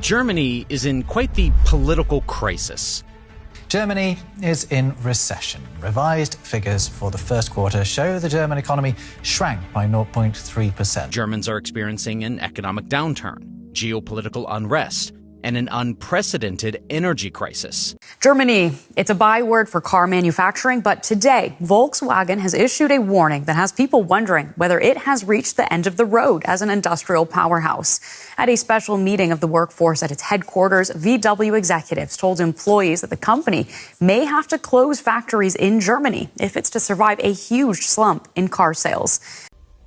Germany is in quite the political crisis. Germany is in recession. Revised figures for the first quarter show the German economy shrank by 0.3%. Germans are experiencing an economic downturn, geopolitical unrest, and an unprecedented energy crisis. Germany, it's a byword for car manufacturing, but today Volkswagen has issued a warning that has people wondering whether it has reached the end of the road as an industrial powerhouse. At a special meeting of the workforce at its headquarters, VW executives told employees that the company may have to close factories in Germany if it's to survive a huge slump in car sales.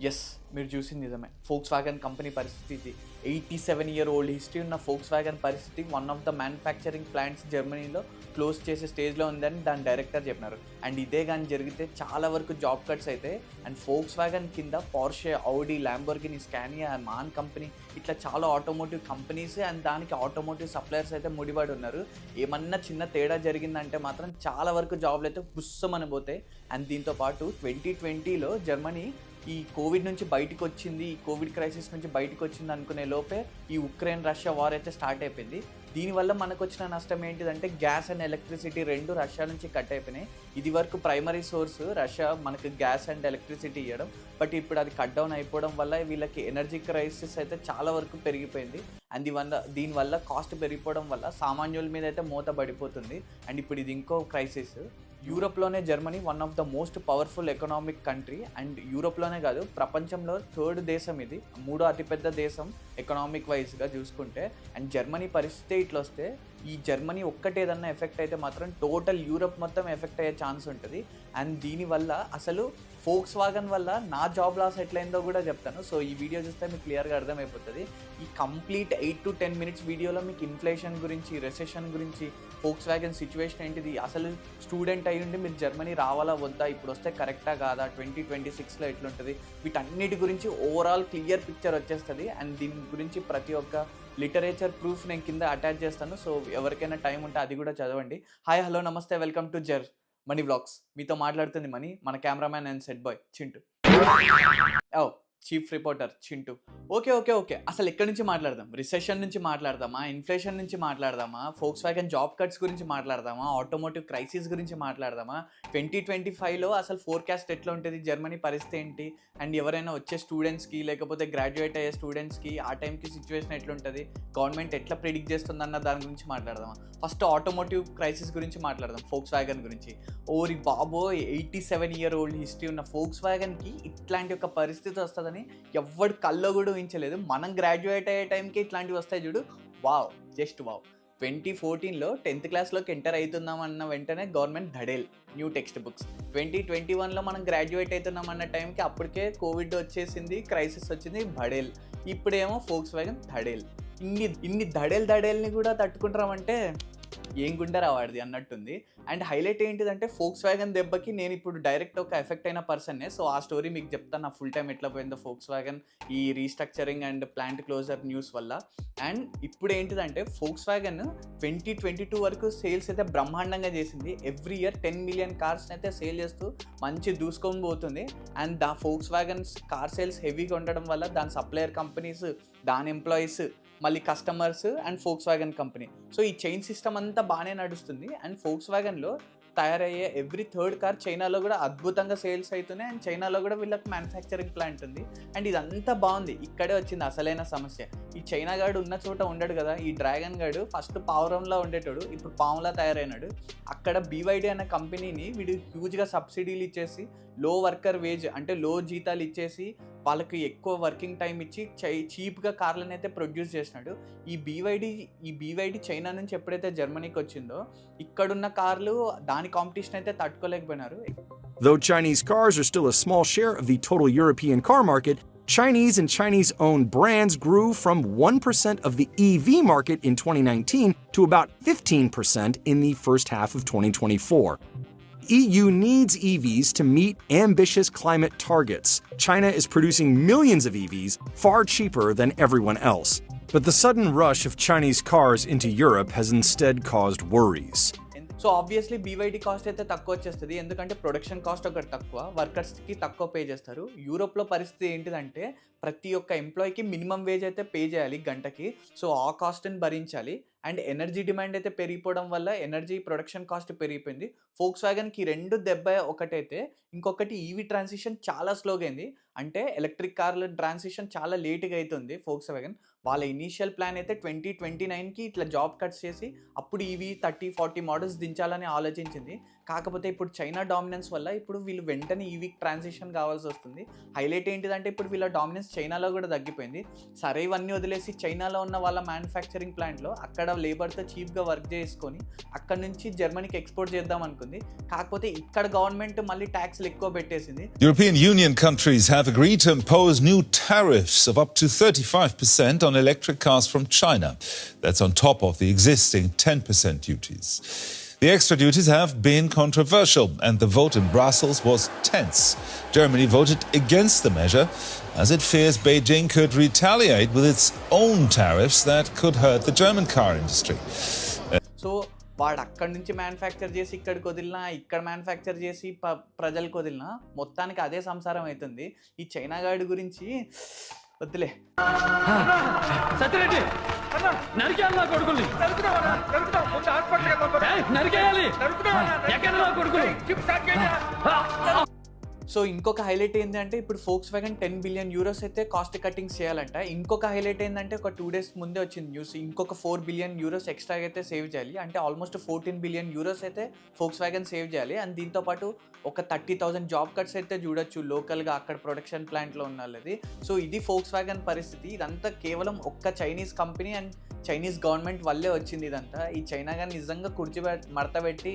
Yes. మీరు చూసింది నిజమే. Folks wagon company పరిస్థితి 87-year-old history ఉన్న folks wagon పరిస్థితి one of the manufacturing plants జర్మనీలో close చేసే స్టేజ్లో ఉందని దాని డైరెక్టర్ చెప్పినారు. అండ్ ఇదే కానీ జరిగితే చాలా వరకు జాబ్ కట్స్ అయితే అండ్ ఫోక్స్ వ్యాగన్ కింద Porsche, Audi, Lamborghini, Scania, MAN company ఇట్లా చాలా ఆటోమోటివ్ కంపెనీస్ అండ్ దానికి ఆటోమోటివ్ సప్లయర్స్ అయితే ముడిపడి ఉన్నారు. ఏమన్నా చిన్న తేడా జరిగిందంటే మాత్రం చాలా వరకు జాబ్లు అయితే పుస్సమని పోతాయి. అండ్ దీంతోపాటు 2020లో జర్మనీ ఈ కోవిడ్ నుంచి బయటకు వచ్చింది, ఈ కోవిడ్ క్రైసిస్ నుంచి బయటకు వచ్చింది అనుకునే లోపే ఈ ఉక్రెయిన్ రష్యా వార్ అయితే స్టార్ట్ అయిపోయింది. దీనివల్ల మనకు వచ్చిన నష్టం ఏంటిదంటే గ్యాస్ అండ్ ఎలక్ట్రిసిటీ రెండు రష్యా నుంచి కట్ అయిపోయినాయి. ఇది వరకు ప్రైమరీ సోర్స్ రష్యా మనకు గ్యాస్ అండ్ ఎలక్ట్రిసిటీ ఇవ్వడం, బట్ ఇప్పుడు అది కట్ డౌన్ అయిపోవడం వల్ల వీళ్ళకి ఎనర్జీ క్రైసిస్ అయితే చాలా వరకు పెరిగిపోయింది. అండ్ దీనివల్ల కాస్ట్ పెరిగిపోవడం వల్ల సామాన్యుల మీద అయితే మూత పడిపోతుంది. అండ్ ఇప్పుడు ఇది ఇంకో క్రైసిస్. యూరోప్లోనే Germany one of the most powerful economic country and యూరోప్లోనే కాదు ప్రపంచంలో థర్డ్ దేశం, ఇది మూడో అతిపెద్ద దేశం ఎకనామిక్ వైజ్గా చూసుకుంటే. అండ్ జర్మనీ పరిస్థితి ఇట్లా వస్తే ఈ జర్మనీ ఒక్కటే ఏదన్నా ఎఫెక్ట్ అయితే మాత్రం టోటల్ యూరోప్ మొత్తం ఎఫెక్ట్ అయ్యే ఛాన్స్ ఉంటుంది. అండ్ దీనివల్ల అసలు ఫోక్స్ వ్యాగన్ వల్ల నా జాబ్ లాస్ ఎట్లయిందో కూడా చెప్తాను. సో ఈ వీడియో చూస్తే మీకు క్లియర్గా అర్థమైపోతుంది. ఈ కంప్లీట్ 8 to 10 minutes వీడియోలో మీకు ఇన్ఫ్లేషన్ గురించి, రెసెషన్ గురించి, ఫోక్స్ వ్యాగన్ సిచ్యువేషన్ ఏంటిది, అసలు స్టూడెంట్ అయ్యి ఉండి మీరు జర్మనీ రావాలా వద్దా, ఇప్పుడు వస్తే కరెక్టా కాదా, 2026లో ఎట్లుంటుంది, వీటన్నిటి గురించి ఓవరాల్ క్లియర్ పిక్చర్ వచ్చేస్తుంది. అండ్ దీని గురించి ప్రతి ఒక్క లిటరేచర్ ప్రూఫ్ నేను కింద అటాచ్ చేస్తాను. సో ఎవరికైనా టైం ఉంటే అది కూడా చదవండి. హాయ్, హలో, నమస్తే, వెల్కమ్ టు మనీ వ్లాగ్స్. మీతో మాట్లాడుతుంది మనీ, మన cameraman and set boy Chintu, chief reporter Chintu. Okay అసలు ఎక్కడి నుంచి మాట్లాడదాం? రిసెషన్ నుంచి మాట్లాడదామా, ఇన్ఫ్లేషన్ నుంచి మాట్లాడదామా, ఫోక్స్ వ్యాగన్ జాబ్ కట్స్ గురించి మాట్లాడదామా, ఆటోమోటివ్ క్రైసిస్ గురించి మాట్లాడదామా, 2025లో అసలు ఫోర్కాస్ట్ ఎట్లా ఉంటుంది, జర్మనీ పరిస్థితి ఏంటి, అండ్ ఎవరైనా వచ్చే స్టూడెంట్స్కి లేకపోతే గ్రాడ్యుయేట్ అయ్యే స్టూడెంట్స్కి ఆ టైంకి సిచ్యువేషన్ ఎట్లుంటుంది, గవర్నమెంట్ ఎట్లా ప్రిడిక్ట్ చేస్తుందన్న దాని గురించి మాట్లాడదామా? ఫస్ట్ ఆటోమోటివ్ క్రైసిస్ గురించి మాట్లాడదాం, ఫోక్స్ వ్యాగన్ గురించి. ఓరి బాబోయ్, 87-year-old హిస్టరీ ఉన్న ఫోక్స్ వ్యాగన్కి ఇట్లాంటి ఒక పరిస్థితి వస్తుందని ఎవ్వడు కల్లో కూడా ఊహించలేదు. మనం గ్రాడ్యుయేట్ అయ్యే టైంకి ఇట్లాంటివి వస్తాయి చూడు, వావ్, జస్ట్ వావ్. 2014లో 10th క్లాస్లోకి ఎంటర్ అవుతున్నామన్న వెంటనే గవర్నమెంట్ ధడేల్ న్యూ టెక్స్ట్ బుక్స్. 2021లో మనం గ్రాడ్యుయేట్ అవుతున్నాం అన్న టైంకి అప్పటికే కోవిడ్ వచ్చేసింది, క్రైసిస్ వచ్చింది, భడేల్. ఇప్పుడేమో ఫోక్స్ వ్యాగన్ ధడేల్. ఇన్ని ధడేల్ని కూడా తట్టుకుంటామంటే ఏం గుండె రావాడిది అన్నట్టుంది. అండ్ హైలైట్ ఏంటిదంటే ఫోక్స్ వ్యాగన్ దెబ్బకి నేను ఇప్పుడు డైరెక్ట్ ఒక ఎఫెక్ట్ అయిన పర్సన్నే. సో ఆ స్టోరీ మీకు చెప్తాను, నా ఫుల్ టైం ఎట్లా పోయిందో ఫోక్స్ వ్యాగన్ ఈ restructuring and plant closure news వల్ల. అండ్ ఇప్పుడు ఏంటిదంటే ఫోక్స్ వ్యాగన్ 2022 వరకు సేల్స్ అయితే బ్రహ్మాండంగా చేసింది. ఎవ్రీ ఇయర్ 10 million కార్స్ అయితే సేల్ చేస్తూ మంచి దూసుకొని పోతుంది. And the Volkswagen's car sales హెవీగా ఉండడం వల్ల దాని సప్లయర్ కంపెనీస్, దాని ఎంప్లాయీస్, మళ్ళీ customers and Volkswagen company, so ఈ చైన్ సిస్టమ్ అంతా బాగానే నడుస్తుంది. అండ్ ఫోక్స్ వ్యాగన్లో తయారయ్యే ఎవ్రీ థర్డ్ కార్ చైనాలో కూడా అద్భుతంగా సేల్స్ అవుతున్నాయి. అండ్ చైనాలో కూడా వీళ్ళకి మ్యానుఫ్యాక్చరింగ్ ప్లాంట్ ఉంది. అండ్ ఇదంతా బాగుంది. ఇక్కడే వచ్చింది అసలైన సమస్య. ఈ చైనా గాడు ఉన్న చోట ఉండడు కదా, ఈ డ్రాగన్ గాడు ఫస్ట్ పావురంలా ఉండేటోడు, ఇప్పుడు పావులా తయారైనాడు. అక్కడ BYD అనే కంపెనీని వీడు హ్యూజ్గా సబ్సిడీలు ఇచ్చేసి, లో వర్కర్ వేజ్ అంటే లో జీతాలు ఇచ్చేసి, వాళ్ళకి ఎక్కువ వర్కింగ్ టైం ఇచ్చి చీప్గా కార్లను అయితే ప్రొడ్యూస్ చేసినాడు. ఈ BYD చైనా నుంచి ఎప్పుడైతే జర్మనీకి వచ్చిందో ఇక్కడున్న కార్లు దాని కాంపిటీషన్ అయితే తట్టుకోలేకపోయినారు. Though Chinese cars are still a small share of the total European car market, Chinese and Chinese-owned brands grew from 1% of the EV market in 2019 to about 15% in the first half of 2024. EU needs EVs to meet ambitious climate targets. China is producing millions of EVs, far cheaper than everyone else. But the sudden rush of Chinese cars into Europe has instead caused worries. So obviously BYD cost అయితే తక్కువ వచ్చేస్తుంది, ఎందుకంటే production cost ఒకటి తక్కువ, వర్కర్స్కి తక్కువ pay చేస్తారు. యూరోప్లో పరిస్థితి ఏంటిదంటే ప్రతి ఒక్క ఎంప్లాయీకి మినిమం వేజ్ అయితే పే చేయాలి గంటకి. సో ఆ కాస్ట్ని భరించాలి. అండ్ ఎనర్జీ డిమాండ్ అయితే పెరిగిపోవడం వల్ల ఎనర్జీ ప్రొడక్షన్ కాస్ట్ పెరిగిపోయింది. ఫోక్స్ వ్యాగన్కి 2 దెబ్బ ఒకటైతే, ఇంకొకటి ఈవీ ట్రాన్సిషన్ చాలా స్లోగా అయింది. అంటే ఎలక్ట్రిక్ కార్ల ట్రాన్సిషన్ చాలా లేట్గా అవుతుంది ఫోక్స్ వ్యాగన్. వాళ్ళ ఇనీషియల్ ప్లాన్ అయితే 2029కి ఇట్లా జాబ్ కట్స్ చేసి అప్పుడు ఈవీ 30-40 మోడల్స్ దించాలని ఆలోచించింది. కాకపోతే ఇప్పుడు చైనా డామినెన్స్ వల్ల ఇప్పుడు వీళ్ళు వెంటనే ఈవీకి ట్రాన్సిషన్ కావాల్సి వస్తుంది. హైలైట్ ఏంటిదంటే ఇప్పుడు వీళ్ళ డామినెన్స్ చైనాలో కూడా తగ్గిపోయింది. సరే ఇవన్నీ వదిలేసి చైనాలో ఉన్న వాళ్ళ మ్యానుఫ్యాక్చరింగ్ ప్లాంట్లో అక్కడ లేబర్తో చీప్గా వర్క్ చేసుకొని అక్కడ నుంచి జర్మనీకి ఎక్స్పోర్ట్ చేద్దాం అనుకుంది. కాకపోతే ఇక్కడ గవర్నమెంట్ మళ్ళీ ట్యాక్స్లు ఎక్కువ పెట్టేసింది. European Union countries have agreed to impose new tariffs of up to 35% on electric cars from China. That's on top of the existing 10% duties. The extra duties have been controversial and the vote in Brussels was tense. Germany voted against the measure as it fears Beijing could retaliate with its own tariffs that could hurt the German car industry. So వాడు అక్కడి నుంచి manufacture చేసి ఇక్కడికి వదిలినా, ఇక్కడ manufacture చేసి ప్రజలకు వదిలినా మొత్తానికి అదే సంసారం అవుతుంది. ఈ చైనా గాడి గురించి వద్దులే. సో ఇంకొక హైలైట్ ఏంటంటే ఇప్పుడు ఫోక్స్ వ్యాగన్ 10 బిలియన్ యూరోస్ అయితే కాస్ట్ కటింగ్స్ చేయాలంట. ఇంకొక హైలైట్ ఏంటంటే ఒక 2 days ముందే వచ్చింది న్యూస్, ఇంకొక 4 బిలియన్ యూరోస్ ఎక్స్ట్రా అయితే సేవ్ చేయాలి. అంటే ఆల్మోస్ట్ 14 బిలియన్ యూరోస్ అయితే ఫోక్స్ వ్యాగన్ సేవ్ చేయాలి. అండ్ దీంతోపాటు ఒక 30,000 జాబ్ కట్స్ అయితే చూడొచ్చు లోకల్గా అక్కడ ప్రొడక్షన్ ప్లాంట్లో ఉన్న వాళ్ళది. సో ఇది ఫోక్స్ వ్యాగన్ పరిస్థితి. ఇదంతా కేవలం ఒక్క Chinese company and Chinese government వల్లే వచ్చింది ఇదంతా. ఈ చైనా కానీ నిజంగా కుర్చీ మడత పెట్టి,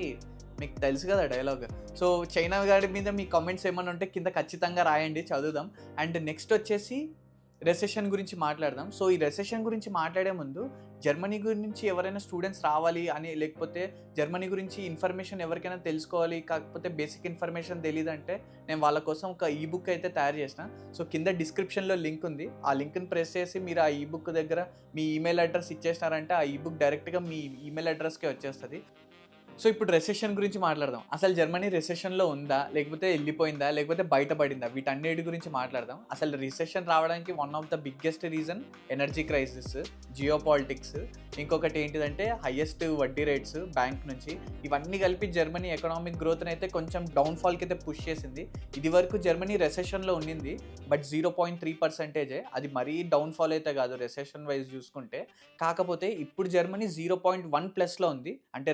మీకు తెలుసు కదా డైలాగ్. సో చైనా గారి మీద మీ కామెంట్స్ ఏమైనా ఉంటే కింద ఖచ్చితంగా రాయండి, చదువుదాం. అండ్ నెక్స్ట్ వచ్చేసి రెసెషన్ గురించి మాట్లాడదాం. సో ఈ రెసెషన్ గురించి మాట్లాడే ముందు జర్మనీ గురించి ఎవరైనా స్టూడెంట్స్ రావాలి అని, లేకపోతే జర్మనీ గురించి ఇన్ఫర్మేషన్ ఎవరికైనా తెలుసుకోవాలి కాకపోతే బేసిక్ ఇన్ఫర్మేషన్ తెలియదంటే నేను వాళ్ళ కోసం ఒక ఈబుక్ అయితే తయారు చేసిన. సో కింద డిస్క్రిప్షన్లో లింక్ ఉంది, ఆ లింక్ని ప్రెస్ చేసి మీరు ఆ ఈబుక్ దగ్గర మీ ఈమెయిల్ అడ్రస్ ఇచ్చేసినారంటే ఆ ఈబుక్ డైరెక్ట్గా మీ ఈమెయిల్ అడ్రస్కే వచ్చేస్తుంది. సో ఇప్పుడు రెసెషన్ గురించి మాట్లాడదాం. అసలు జర్మనీ రెసెషన్లో ఉందా, లేకపోతే వెళ్ళిపోయిందా, లేకపోతే బయటపడిందా, వీటన్నిటి గురించి మాట్లాడదాం. అసలు రిసెషన్ రావడానికి one of the biggest reason energy crisis, geo politics, ఇంకొకటి ఏంటిదంటే హైయెస్ట్ వడ్డీ రేట్స్ బ్యాంక్ నుంచి. ఇవన్నీ కలిపి జర్మనీ ఎకనామిక్ గ్రోత్ని అయితే కొంచెం డౌన్ఫాల్కి అయితే పుష్ చేసింది. ఇది వరకు జర్మనీ రెసెషన్లో ఉండింది, బట్ 0.3%. అది మరీ డౌన్ఫాల్ అయితే కాదు రెసెషన్ వైజ్ చూసుకుంటే. కాకపోతే ఇప్పుడు జర్మనీ 0.1+లో ఉంది. అంటే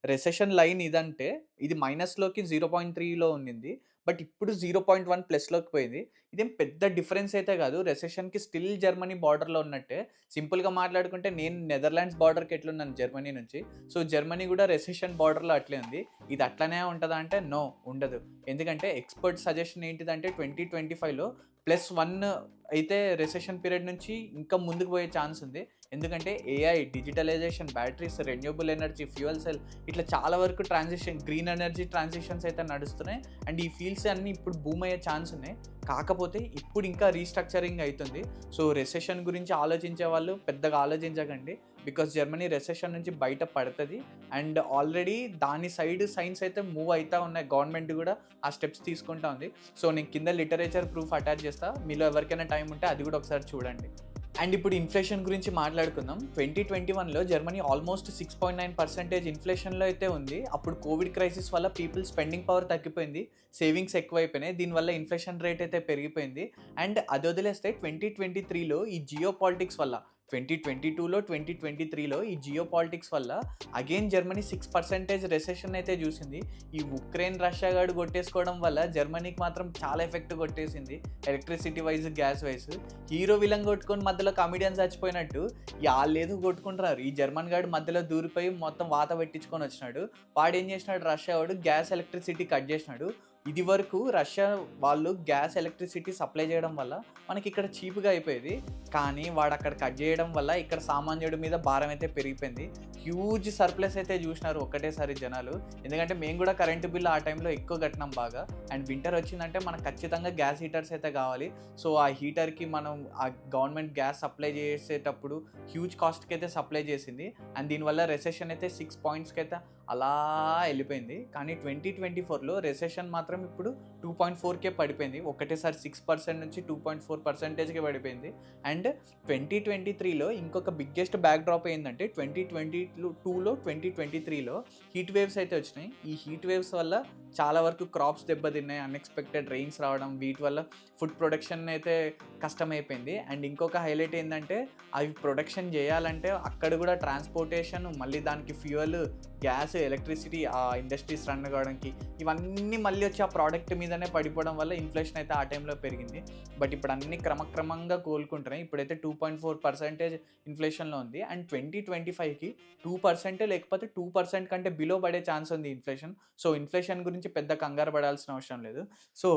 రెసెషన్ లైన్ ఇదంటే ఇది మైనస్లోకి 0.3లో ఉండింది, బట్ ఇప్పుడు 0.1+లోకి పోయింది. ఇదేం పెద్ద డిఫరెన్స్ అయితే కాదు. రెసెషన్కి స్టిల్ జర్మనీ బార్డర్లో ఉన్నట్టే. సింపుల్గా మాట్లాడుకుంటే నేను నెదర్లాండ్స్ బార్డర్కి ఎట్లున్నాను జర్మనీ నుంచి, సో జర్మనీ కూడా రెసెషన్ బార్డర్లో అట్లే ఉంది. ఇది అట్లనే ఉంటుందా అంటే నో, ఉండదు. ఎందుకంటే ఎక్స్పర్ట్ సజెషన్ ఏంటిదంటే 2025లో +1 అయితే రెసెషన్ పీరియడ్ నుంచి ఇంకా ముందుకు పోయే ఛాన్స్ ఉంది. ఎందుకంటే AI, digitalization, batteries, renewable energy, fuel cell, ఇట్లా చాలా వరకు ట్రాన్సిషన్, గ్రీన్ ఎనర్జీ ట్రాన్సిషన్స్ అయితే నడుస్తున్నాయి. అండ్ ఈ ఫీల్డ్స్ అన్నీ ఇప్పుడు బూమ్ అయ్యే ఛాన్స్ ఉన్నాయి. కాకపోతే ఇప్పుడు ఇంకా రీస్ట్రక్చరింగ్ అవుతుంది. సో రెసెషన్ గురించి ఆలోచించే వాళ్ళు పెద్దగా ఆలోచించకండి, బికాస్ జర్మనీ రెసెషన్ నుంచి బయట పడుతుంది. అండ్ ఆల్రెడీ దాని సైడ్ సైన్స్ అయితే మూవ్ అవుతూ ఉన్నాయి, గవర్నమెంట్ కూడా ఆ స్టెప్స్ తీసుకుంటా ఉంది. సో నేను కింద లిటరేచర్ ప్రూఫ్ అటాచ్ చేస్తా, మీలో ఎవరికైనా టైం ఉంటే అది కూడా ఒకసారి చూడండి. అండ్ ఇప్పుడు ఇన్ఫ్లేషన్ గురించి మాట్లాడుకుందాం. 2021లో జర్మనీ ఆల్మోస్ట్ 6.9% ఇన్ఫ్లేషన్లో అయితే ఉంది. అప్పుడు కోవిడ్ క్రైసిస్ వల్ల పీపుల్ స్పెండింగ్ పవర్ తగ్గిపోయింది, సేవింగ్స్ ఎక్కువైపోయినాయి, దీనివల్ల ఇన్ఫ్లేషన్ రేట్ అయితే పెరిగిపోయింది. అండ్ అది వదిలేస్తే 2023లో ఈ జియో పాలిటిక్స్ వల్ల, 2022లో 2023లో ఈ జియో పాలిటిక్స్ వల్ల అగైన్ జర్మనీ 6% రెసెషన్ అయితే చూసింది. ఈ ఉక్రెయిన్ రష్యా గాడు కొట్టేసుకోవడం వల్ల జర్మనీకి మాత్రం చాలా ఎఫెక్ట్ కొట్టేసింది, electricity wise, gas wise. Hero villain కొట్టుకొని మధ్యలో కమిడియన్స్ చచ్చిపోయినట్టు వాళ్ళు కొట్టుకుంటున్నారు. ఈ జర్మన్ గాడు మధ్యలో దూరిపోయి మొత్తం వాత పెట్టించుకొని వచ్చినాడు. వాడు ఏం చేసినాడు, రష్యా వాడు గ్యాస్ ఎలక్ట్రిసిటీ కట్ చేసినాడు. ఇది వరకు రష్యా వాళ్ళు గ్యాస్ ఎలక్ట్రిసిటీ సప్లై చేయడం వల్ల మనకి ఇక్కడ చీప్గా అయిపోయేది, కానీ వాడు అక్కడ కట్ చేయడం వల్ల ఇక్కడ సామాన్యుడి మీద భారం అయితే పెరిగిపోయింది. హ్యూజ్ సర్ప్లస్ అయితే చూసినారు ఒక్కటేసారి జనాలు. ఎందుకంటే మేము కూడా కరెంటు బిల్లు ఆ టైంలో ఎక్కువ కట్టినాం బాగా. అండ్ వింటర్ వచ్చిందంటే మనకు ఖచ్చితంగా గ్యాస్ హీటర్స్ అయితే కావాలి. సో ఆ హీటర్కి మనం ఆ గవర్నమెంట్ గ్యాస్ సప్లై చేసేటప్పుడు హ్యూజ్ కాస్ట్కి అయితే సప్లై చేసింది. అండ్ దీనివల్ల రెసెషన్ అయితే 6 pointsకి అయితే అలా వెళ్ళిపోయింది. కానీ 2024లో రెసెషన్ మాత్రం మాత్రం ఇప్పుడు 2.4కే పడిపోయింది. ఒకటేసారి 6% నుంచి 2.4%కి పడిపోయింది. అండ్ 2023లో ఇంకొక బిగ్గెస్ట్ బ్యాక్ డ్రాప్ ఏంటంటే 2022లో 2023లో హీట్ వేవ్స్ అయితే వచ్చినాయి. ఈ హీట్ వేవ్స్ వల్ల చాలా వరకు క్రాప్స్ దెబ్బతిన్నాయి, అన్ఎక్స్పెక్టెడ్ రెయిన్స్ రావడం, వీటి వల్ల ఫుడ్ ప్రొడక్షన్ అయితే కష్టమైపోయింది. అండ్ ఇంకొక హైలైట్ ఏంటంటే అవి ప్రొడక్షన్ చేయాలంటే అక్కడ కూడా ట్రాన్స్పోర్టేషన్, మళ్ళీ దానికి ఫ్యూయల్, గ్యాస్, ఎలక్ట్రిసిటీ, ఆ ఇండస్ట్రీస్ రన్ కావడానికి ఇవన్నీ మళ్ళీ వచ్చి ఆ ప్రోడక్ట్ మీదనే పడిపోవడం వల్ల ఇన్ఫ్లేషన్ అయితే ఆ టైంలో పెరిగింది. బట్ ఇప్పుడు అన్ని క్రమక్రమంగా కోలుకుంటున్నాయి. ఇప్పుడైతే 2.4% ఇన్ఫ్లేషన్లో ఉంది. అండ్ 2025కి 2% లేకపోతే 2% కంటే బిలో పడే ఛాన్స్ ఉంది ఇన్ఫ్లేషన్. సో ఇన్ఫ్లేషన్ గురించి పెద్ద కంగారు పడాల్సిన అవసరం లేదు. సో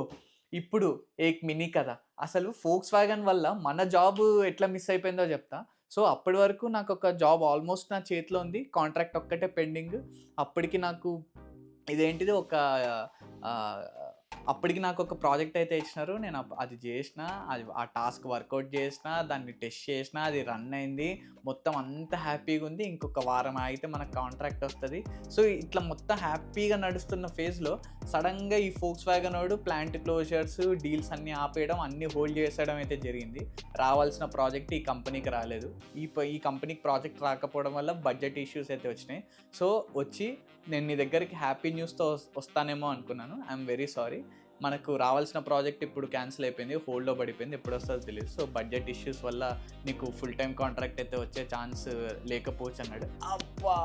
ఇప్పుడు ఏక్ మినీ కథ, అసలు ఫోక్స్ వ్యాగన్ వల్ల మన జాబ్ ఎట్లా మిస్ అయిపోయిందో చెప్తా. సో అప్పటి వరకు నాకు ఒక జాబ్ ఆల్మోస్ట్ నా చేతిలో ఉంది, కాంట్రాక్ట్ ఒక్కటే పెండింగ్. అప్పటికి నాకు ఇదేంటిది అప్పటికి నాకు ఒక ప్రాజెక్ట్ అయితే ఇచ్చినారు. నేను అది చేసిన, అది ఆ టాస్క్ వర్కౌట్ చేసిన, దాన్ని టెస్ట్ చేసిన, అది రన్ అయింది, మొత్తం అంతా హ్యాపీగా ఉంది. ఇంకొక వారం అయితే మనకు కాంట్రాక్ట్ వస్తుంది. సో ఇట్లా మొత్తం హ్యాపీగా నడుస్తున్న ఫేజ్లో సడన్గా ఈ ఫోక్స్ వ్యాగన్ వాడు ప్లాంట్ క్లోజర్స్, డీల్స్ అన్నీ ఆపేయడం, అన్నీ హోల్డ్ చేసేయడం అయితే జరిగింది. రావాల్సిన ప్రాజెక్ట్ ఈ కంపెనీకి రాలేదు. ఈ కంపెనీకి ప్రాజెక్ట్ రాకపోవడం వల్ల బడ్జెట్ ఇష్యూస్ అయితే వచ్చినాయి. సో వచ్చి నేను నీ దగ్గరికి హ్యాపీ న్యూస్తో వస్తానేమో అనుకున్నాను. ఐఎమ్ వెరీ సారీ, మనకు రావాల్సిన ప్రాజెక్ట్ ఇప్పుడు క్యాన్సిల్ అయిపోయింది, హోల్డ్లో పడిపోయింది, ఎప్పుడు వస్తుందో తెలియదు. సో బడ్జెట్ ఇష్యూస్ వల్ల నీకు ఫుల్ టైం కాంట్రాక్ట్ అయితే వచ్చే ఛాన్స్ లేకపోవచ్చు అన్నాడు. అబ్బా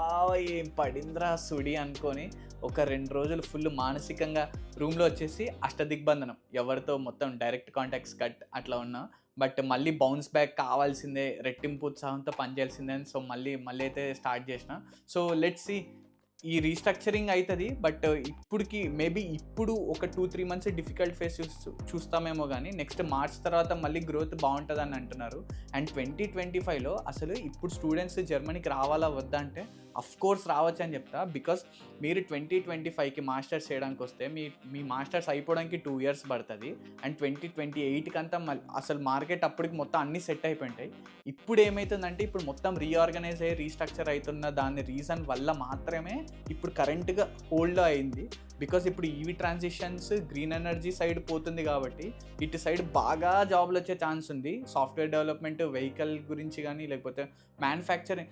ఏం పడిందిరా సుడి అనుకొని ఒక 2 రోజులు ఫుల్ మానసికంగా రూమ్లో వచ్చేసి అష్టదిగ్బంధనం, ఎవరితో మొత్తం డైరెక్ట్ కాంటాక్ట్స్ కట్ అట్లా ఉన్నా. బట్ మళ్ళీ బౌన్స్ బ్యాక్ కావాల్సిందే, రెట్టింపు ఉత్సాహంతో పనిచేయాల్సిందే. సో మళ్ళీ అయితే స్టార్ట్ చేసిన. సో లెట్స్ సీ, ఈ రీస్ట్రక్చరింగ్ అవుతుంది. బట్ ఇప్పటికి మేబీ ఇప్పుడు ఒక 2-3 మంత్స్ డిఫికల్ట్ ఫేస్ చూస్తామేమో, కానీ నెక్స్ట్ మార్చ్ తర్వాత మళ్ళీ గ్రోత్ బాగుంటుందని అంటున్నారు. అండ్ 2025లో అసలు ఇప్పుడు స్టూడెంట్స్ జర్మనీకి రావాలా వద్దా అంటే అఫ్కోర్స్ రావచ్చు అని చెప్తా. బికాస్ మీరు 2025కి మాస్టర్స్ చేయడానికి వస్తే మీ మాస్టర్స్ అయిపోవడానికి 2 years పడుతుంది. అండ్ 2028కి అంతా అసలు మార్కెట్ అప్పటికి మొత్తం అన్నీ సెట్ అయిపోయింటాయి. ఇప్పుడు ఏమవుతుందంటే ఇప్పుడు మొత్తం రీఆర్గనైజ్ అయ్యి రీస్ట్రక్చర్ అవుతున్న దాని రీజన్ వల్ల మాత్రమే ఇప్పుడు కరెంట్గా హోల్డ్ అయింది. బికాస్ ఇప్పుడు EV transitions, green energy side పోతుంది కాబట్టి ఇటు సైడ్ బాగా జాబ్లు వచ్చే ఛాన్స్ ఉంది. సాఫ్ట్వేర్ డెవలప్మెంట్, వెహికల్ గురించి కానీ లేకపోతే మ్యానుఫ్యాక్చరింగ్.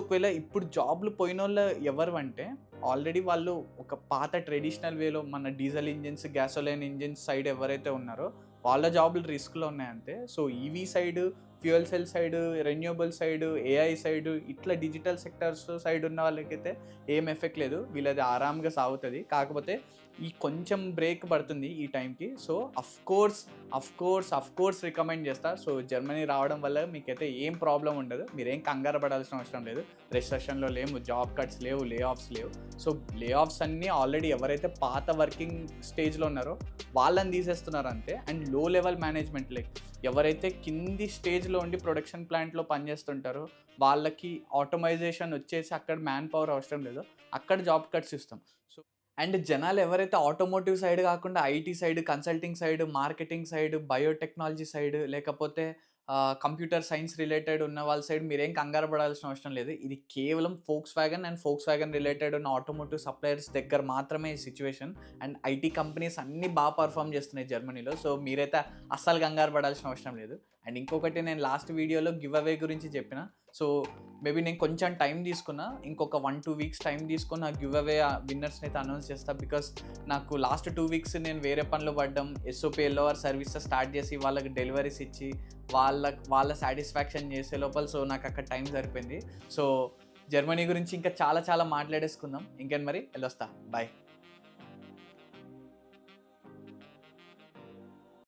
ఒకవేళ ఇప్పుడు జాబ్లు పోయిన వాళ్ళు ఎవరు అంటే ఆల్రెడీ వాళ్ళు ఒక పాత ట్రెడిషనల్ వేలో మన diesel engines, gasoline engines side ఎవరైతే ఉన్నారో వాళ్ళ జాబ్లు రిస్క్లో ఉన్నాయంతే. So EV side, fuel cell side, renewable side, AI side, ఇట్లా డిజిటల్ సెక్టర్స్ సైడ్ ఉన్న వాళ్ళకైతే ఏం ఎఫెక్ట్ లేదు, వీళ్ళది ఆరామ్గా సాగుతుంది. కాకపోతే ఈ కొంచెం బ్రేక్ పడుతుంది ఈ టైంకి. సో అఫ్ కోర్స్ రికమెండ్ చేస్తా. సో జర్మనీ రావడం వల్ల మీకైతే ఏం ప్రాబ్లం ఉండదు, మీరేం కంగారు పడాల్సిన అవసరం లేదు. రిసెషన్లో లేవు, జాబ్ కట్స్ లేవు, లే ఆఫ్స్ లేవు. సో లే ఆఫ్స్ అన్నీ ఆల్రెడీ ఎవరైతే పాత వర్కింగ్ స్టేజ్లో ఉన్నారో వాళ్ళని తీసేస్తున్నారు అంతే. అండ్ లో లెవెల్ మేనేజ్మెంట్, లైక్ ఎవరైతే కింది స్టేజ్లో ఉండి ప్రొడక్షన్ ప్లాంట్లో పనిచేస్తుంటారో వాళ్ళకి ఆటోమైజేషన్ వచ్చేసి అక్కడ మ్యాన్ పవర్ అవసరం లేదు, అక్కడ జాబ్ కట్స్ ఇస్తాం. సో అండ్ జనాలు ఎవరైతే ఆటోమోటివ్ సైడ్ కాకుండా IT side, consulting side, marketing side, biotechnology side, లేకపోతే కంప్యూటర్ సైన్స్ రిలేటెడ్ ఉన్న వాళ్ళ సైడ్ మీరేం కంగారు పడాల్సిన అవసరం లేదు. ఇది కేవలం Volkswagen and Volkswagen related ఉన్న ఆటోమోటివ్ సప్లయర్స్ దగ్గర మాత్రమే ఈ సిచ్యువేషన్. అండ్ ఐటీ కంపెనీస్ అన్నీ బాగా పర్ఫామ్ చేస్తున్నాయి జర్మనీలో. సో మీరైతే అస్సలు కంగారు పడాల్సిన అవసరం లేదు. అండ్ ఇంకొకటి, నేను లాస్ట్ వీడియోలో గివ్ అవే గురించి చెప్పిన. సో మేబీ నేను కొంచెం టైం తీసుకున్నా, ఇంకొక 1-2 weeks టైం తీసుకుని ఆ గివ్ అవే విన్నర్స్ని అయితే అనౌన్స్ చేస్తాను. బికాస్ నాకు లాస్ట్ 2 weeks నేను వేరే పనులు పడ్డం, ఎస్ఓపి ఎల్ఓఆర్ సర్వీసెస్ స్టార్ట్ చేసి వాళ్ళకి డెలివరీస్ ఇచ్చి వాళ్ళ సాటిస్ఫాక్షన్ చేసే లోపల సో నాకు అక్కడ టైం సరిపోయింది. సో జర్మనీ గురించి ఇంకా చాలా మాట్లాడేసుకుందాం. ఇంకేం మరి వెళ్ళొస్తా, బాయ్.